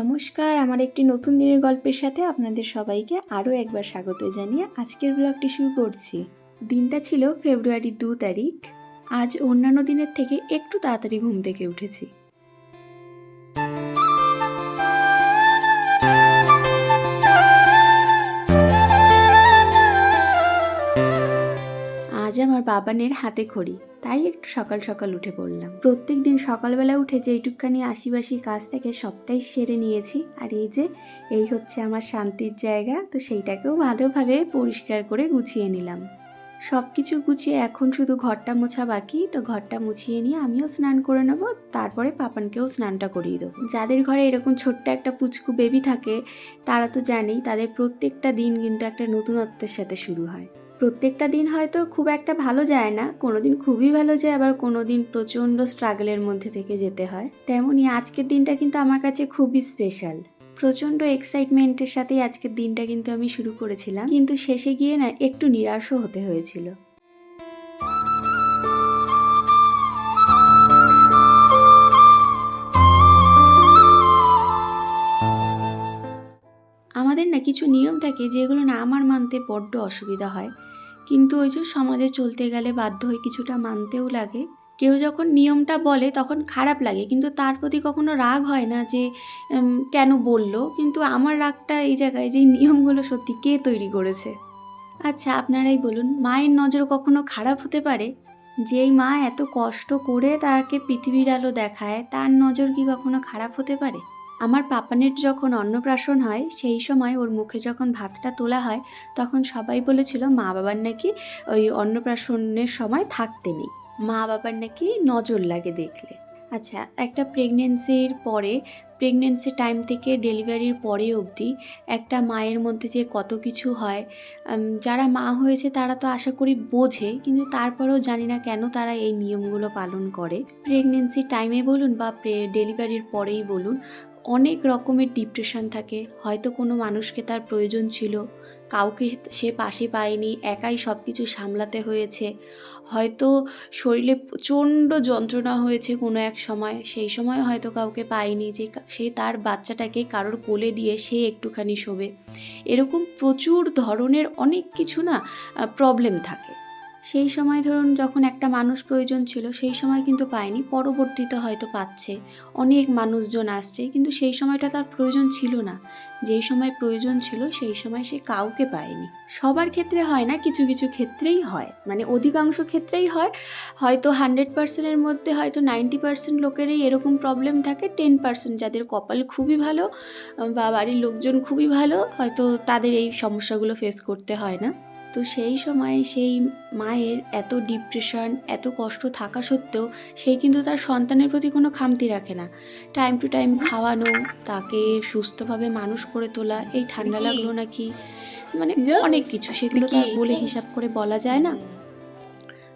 নমস্কার, আমার একটি নতুন দিনের গল্পের সাথে আপনাদের সবাইকে আরও একবার স্বাগত জানিয়ে আজকের ব্লগটি শুরু করছি। দিনটা ছিল ফেব্রুয়ারি 2 তারিখ। আজ অন্যান্য দিনের থেকে একটু তাড়াতাড়ি ঘুম থেকে উঠেছি। আজ আমার বাবানের হাতে খড়ি, তাই একটু সকাল সকাল উঠে পড়লাম। প্রত্যেক দিন সকালবেলা উঠে যেইটুকখানি আশিবাসি কাজ থেকে সবটাই সেরে নিয়েছি। আর এই হচ্ছে আমার শান্তির জায়গা, তো সেইটাকেও ভালোভাবে পরিষ্কার করে গুছিয়ে নিলাম। সব কিছু গুছিয়ে এখন শুধু ঘরটা মোছা বাকি, তো ঘরটা মুছিয়ে নিয়ে আমিও স্নান করে নেবো, তারপরে পাপানকেও স্নানটা করিয়ে দেবো। যাদের ঘরে এরকম ছোট্ট একটা পুচকু বেবি থাকে তারা তো জানেই, তাদের প্রত্যেকটা দিন কিন্তু একটা নতুনত্বের সাথে শুরু হয়। প্রত্যেকটা দিন হয়তো খুব একটা ভালো যায় না, কোনো দিন খুবই ভালো যায়, আবার কোনো দিন প্রচণ্ড স্ট্রাগলের মধ্যে থেকে যেতে হয়। তেমনই আজকের দিনটা কিন্তু আমার কাছে খুবই স্পেশাল। প্রচণ্ড এক্সাইটমেন্টের সাথেই আজকের দিনটা কিন্তু আমি শুরু করেছিলাম, কিন্তু শেষে গিয়ে না একটু নিরাশও হতে হয়েছিল। আমাদের না কিছু নিয়ম থাকে যেগুলো না আমার মানতে বড্ড অসুবিধা হয়, কিন্তু ওই যে সমাজে চলতে গেলে বাধ্য হয়ে কিছুটা মানতেও লাগে। কেউ যখন নিয়মটা বলে তখন খারাপ লাগে, কিন্তু তার প্রতি কখনো রাগ হয় না যে কেন বললো, কিন্তু আমার রাগটা এই জায়গায় যে নিয়মগুলো সত্যি কে তৈরি করেছে। আচ্ছা আপনারাই বলুন, মায়ের নজর কখনো খারাপ হতে পারে? যেই মা এত কষ্ট করে তাকে পৃথিবীর আলো দেখায়, তার নজর কি কখনো খারাপ হতে পারে? আমার পাপানের যখন অন্নপ্রাশন হয় সেই সময় ওর মুখে যখন ভাতটা তোলা হয়, তখন সবাই বলেছিল মা বাবার নাকি ওই অন্নপ্রাশনের সময় থাকতে নেই, মা বাবার নাকি নজর লাগে দেখলে। আচ্ছা, একটা প্রেগনেন্সি টাইম থেকে ডেলিভারির পরে অবধি একটা মায়ের মধ্যে যে কত কিছু হয়, যারা মা হয়েছে তারা তো আশা করি বোঝে, কিন্তু তারপরেও জানি না কেন তারা এই নিয়মগুলো পালন করে। প্রেগনেন্সি টাইমে বলুন বা ডেলিভারির পরেই বলুন, অনেক রকমের ডিপ্রেশন থাকে। হয়তো কোনো মানুষকে তার প্রয়োজন ছিল, কাউকে সে পাশে পায়নি, একাই সব কিছু সামলাতে হয়েছে। হয়তো শরীরে প্রচণ্ড যন্ত্রণা হয়েছে কোনো এক সময়, সেই সময় হয়তো কাউকে পায়নি যে সে তার বাচ্চাটাকে কারোর কোলে দিয়ে সে একটুখানি শোবে। এরকম প্রচুর ধরনের অনেক কিছু না প্রবলেম থাকে। সেই সময় ধরুন যখন একটা মানুষ প্রয়োজন ছিল সেই সময় কিন্তু পায়নি, পরবর্তীতে হয়তো পাচ্ছে, অনেক মানুষজন আসছে, কিন্তু সেই সময়টা তার প্রয়োজন ছিল না। যেই সময় প্রয়োজন ছিল সেই সময় সে কাউকে পায়নি। সবার ক্ষেত্রে হয় না, কিছু কিছু ক্ষেত্রেই হয়, মানে অধিকাংশ ক্ষেত্রেই হয়। হয়তো 100%-এর মধ্যে হয়তো 90% লোকেরই এরকম প্রবলেম থাকে। 10% যাদের কপাল খুবই ভালো বা বাড়ির লোকজন খুবই ভালো, হয়তো তাদের এই সমস্যাগুলো ফেস করতে হয় না। তো সেই সময় সেই মায়ের এত ডিপ্রেশন, এত কষ্ট থাকা সত্ত্বেও সে কিন্তু তার সন্তানের প্রতি কোনো খামতি রাখে না। টাইম টু টাইম খাওয়ানো, তাকে সুস্থভাবে মানুষ করে তোলা, এই ঠান্ডা লাগলো নাকি, মানে অনেক কিছু, সেগুলো তার বলে হিসাব করে বলা যায় না।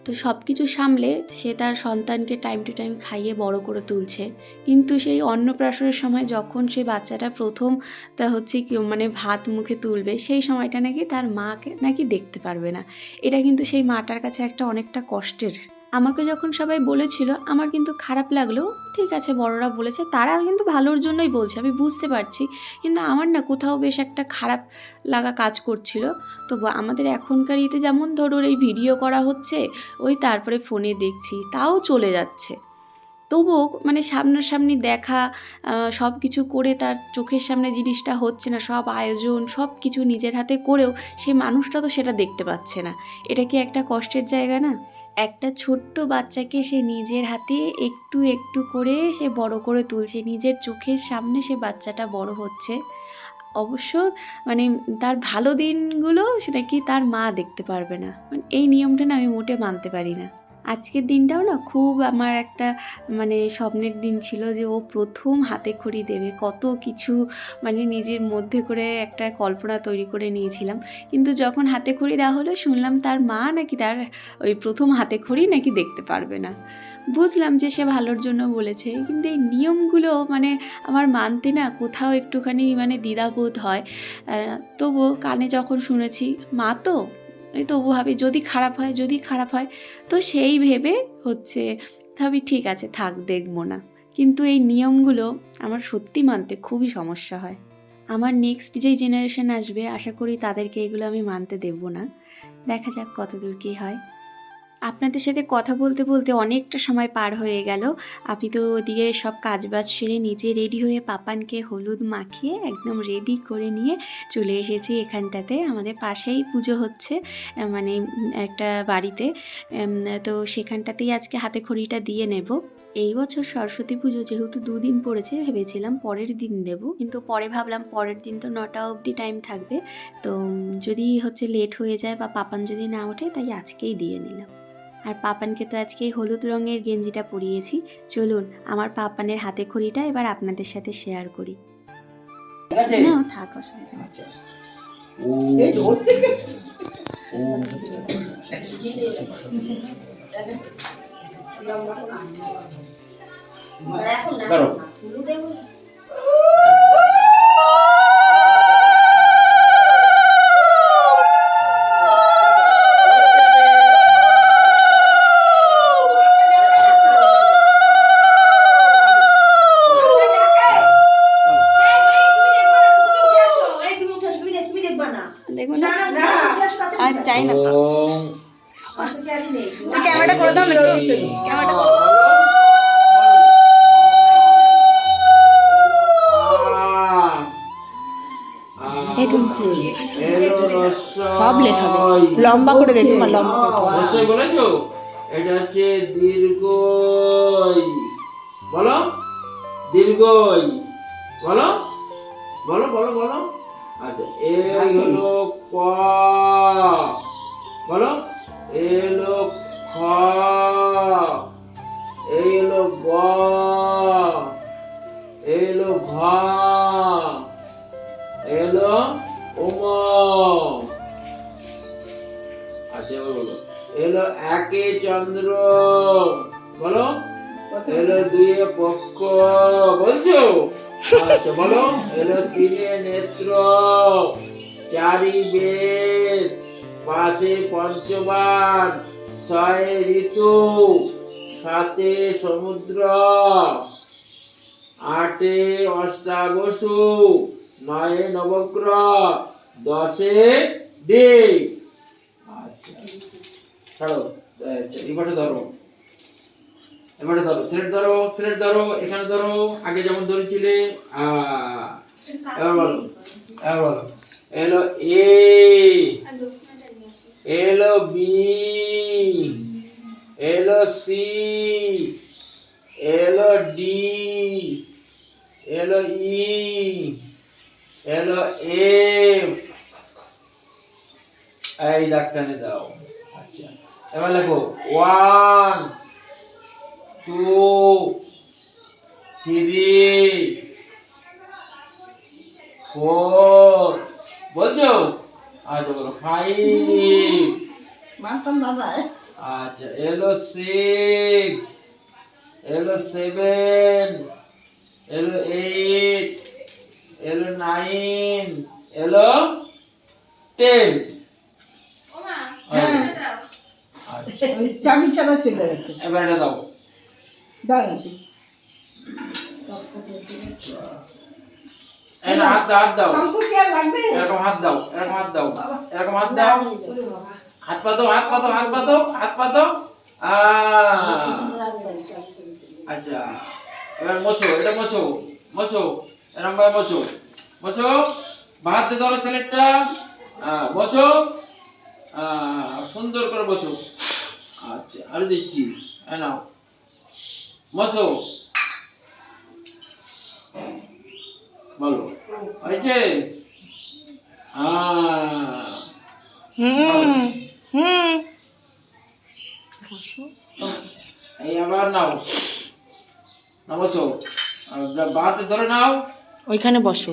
তো সব কিছু সামলে সে তার সন্তানকে টাইম টু টাইম খাইয়ে বড় করে তুলছে, কিন্তু সেই অন্নপ্রাশনের সময় যখন সেই বাচ্চাটা প্রথম তা হচ্ছে কি মানে ভাত মুখে তুলবে, সেই সময়টা নাকি তার মাকে নাকি দেখতে পারবে না। এটা কিন্তু সেই মাটার কাছে একটা অনেকটা কষ্টের। আমাকে যখন সবাই বলেছিল আমার কিন্তু খারাপ লাগলো, ঠিক আছে বড়রা বলেছে, তারা কিন্তু ভালোর জন্যই বলছে, আমি বুঝতে পারছি, কিন্তু আমার না কোথাও বেশ একটা খারাপ লাগা কাজ করছিল। তো আমাদের এখনকার ইতে যেমন ধরুন এই ভিডিও করা হচ্ছে, ওই তারপরে ফোনে দেখছি, তাও চলে যাচ্ছে। তবুও মানে সামনাসামনি দেখা, সব কিছু করে তার চোখের সামনে জিনিসটা হচ্ছে না, সব আয়োজন সব কিছু নিজের হাতে করেও সে মানুষটা তো সেটা দেখতে পাচ্ছে না। এটা কি একটা কষ্টের জায়গা না? একটা ছোট্ট বাচ্চাকে সে নিজের হাতে একটু একটু করে সে বড় করে তুলছে, নিজের চোখের সামনে সে বাচ্চাটা বড় হচ্ছে। অবশ্য মানে তার ভালো দিনগুলো সেটা কি তার মা দেখতে পারবে না, মানে এই নিয়মটা না আমি মোটে মানতে পারি না। আজকের দিনটাও না খুব আমার একটা মানে স্বপ্নের দিন ছিল যে ও প্রথম হাতে খড়ি দেবে, কত কিছু মানে নিজের মধ্যে করে একটা কল্পনা তৈরি করে নিয়েছিলাম। কিন্তু যখন হাতে খড়ি দেওয়া হলো শুনলাম তার মা নাকি তার ওই প্রথম হাতে খড়ি নাকি দেখতে পারবে না। বুঝলাম যে সে ভালোর জন্য বলেছে, কিন্তু এই নিয়মগুলো মানে আমার মানতে না কোথাও একটুখানি মানে দ্বিধাবোধ হয়। তবুও কানে যখন শুনেছি মা তো এই তবু ভাবি যদি খারাপ হয়, তো সেই ভেবে ভাবি ঠিক আছে থাক দেখবো না। কিন্তু এই নিয়মগুলো আমার সত্যি মানতে খুবই সমস্যা হয়। আমার নেক্সট যেই জেনারেশন আসবে আশা করি তাদেরকে এগুলো আমি মানতে দেব না। দেখা যাক কতদূর কী হয়। আপনাদের সাথে কথা বলতে বলতে অনেকটা সময় পার হয়ে গেল। আমি তো ওদিকে সব কাজবাজ সেরে নিজে রেডি হয়ে পাপানকে হলুদ মাখিয়ে একদম রেডি করে নিয়ে চলে এসেছি এখানটাতে। আমাদের পাশেই পুজো হচ্ছে, মানে একটা বাড়িতে। তো সেখানটাতেই আজকে হাতে খড়িটা দিয়ে নেব। এই বছর সরস্বতী পুজো যেহেতু 2 দিন পড়েছে, ভেবেছিলাম পরের দিন দেব, কিন্তু পরে ভাবলাম পরের দিন তো 9টা অবধি টাইম থাকবে, তো যদি হচ্ছে লেট হয়ে যায় বা পাপান যদি না ওঠে, তাই আজকেই দিয়ে নিলাম। আর পাপানকে তো আজকে হলুদ রঙের গেঞ্জিটা পরিয়েছি। চলুন আমার পাপানের হাতে খড়িটা এবার আপনাদের সাথে শেয়ার করি। না থাক, অসুবিধা নেই। চাই না তো, ক্যামেরাটা করে দাও না, ক্যামেরাটা করে দাও। সব লেখা লম্বা করে দে, তোমার লম্বা অবশ্যই বলেছো। এটা হচ্ছে দীর্ঘই, বলো দীর্ঘই, বলো বলো বলো বলো। আচ্ছা এই হলো ক, বলো এই হলো খ, এই হলো গ, এই হলো ঘ, এই হলো উম। আচ্ছা বলো এলো একে চন্দ্র, বলো এলো দুইয়ে পক্ষ, বলছো? আচ্ছা বলো এলো তিনে নেত্র, চারি বেদ, পাঁচে পঞ্চবান, ছয়ে ঋতু, সাতে সমুদ্র, আটে অষ্টাবসু, নয়ে নবগ্রহ, দশে দিক। ছাড়ো, এবারে ধরো, এবারে ধরো, সিলেট ধরো, সিলেট ধরো, এখানে ধরো, আগে যেমন ধরেছিলে। এবার বলো, এবার বলো এলো এ, এলো বি, এলো সি, এলো ডি, এলো ই, এলো এফ। এই দাগটানে দাও। আচ্ছা এবার লেখো 1 2 3 4, বলছো? আচ্ছা বলো 5, আচ্ছা এলো 6, এলো 7, এলো 8, এলো 9, এলো 10। চাবি ছাড়া চলে গেছে। এবার এটা দাও, হাত দাও, হাত দাও, এরকম হাত দাও, এরকম হাত দাও, এরকম হাত দাও, হাত পাতো, হাত পাতো, হাত পাতো, হাত পাতো। আচ্ছা এবার মোছো, এটা মোছো, মোছো, এরকম ভাবে মোছো, মোছো, বাহাতে ধরো ছেলেটা, মোছো, সুন্দর করে মোছো। আচ্ছা আরে দিচ্ছি, নাও মোছো, বলো হয়েছে? এই আবার নাও, বসো, বাহাতে ধরে নাও, ওইখানে বসো।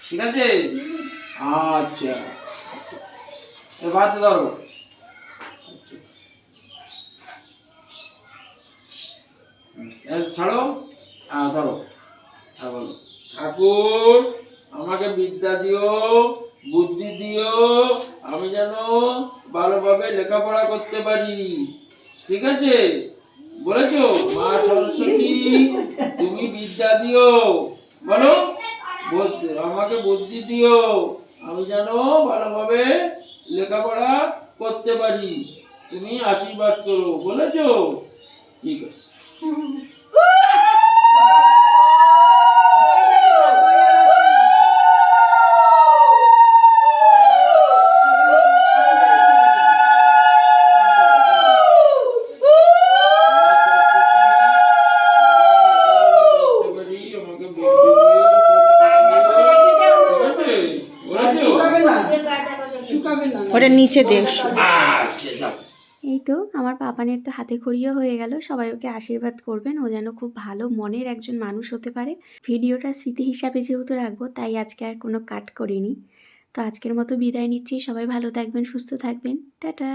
ঠিক আছে? আচ্ছা এবার হাতে ধরো, ছাড়ো, ধরো, বলো ঠাকুর আমাকে বিদ্যা দিও, বুদ্ধি দিও, আমি যেন ভালোভাবে লেখাপড়া করতে পারি, ঠিক আছে? বলেছো মা সরস্বতী তুমি বিদ্যা দিও, বলো আমাকে বুদ্ধি দিও, আমি যেন ভালোভাবে লেখাপড়া করতে পারি, তুমি আশীর্বাদ করো, বলেছো? ঠিক আছে। ওটা নিচে দেশ। এই তো আমার পাপানের তো হাতে খড়িও হয়ে গেল, সবাই ওকে আশীর্বাদ করবেন ও যেন খুব ভালো মনের একজন মানুষ হতে পারে। ভিডিওটা স্মৃতি হিসাবে যেহেতু রাখবো তাই আজকে আর কোনো কাট করিনি। তো আজকের মতো বিদায় নিচ্ছি, সবাই ভালো থাকবেন, সুস্থ থাকবেন, টাটা।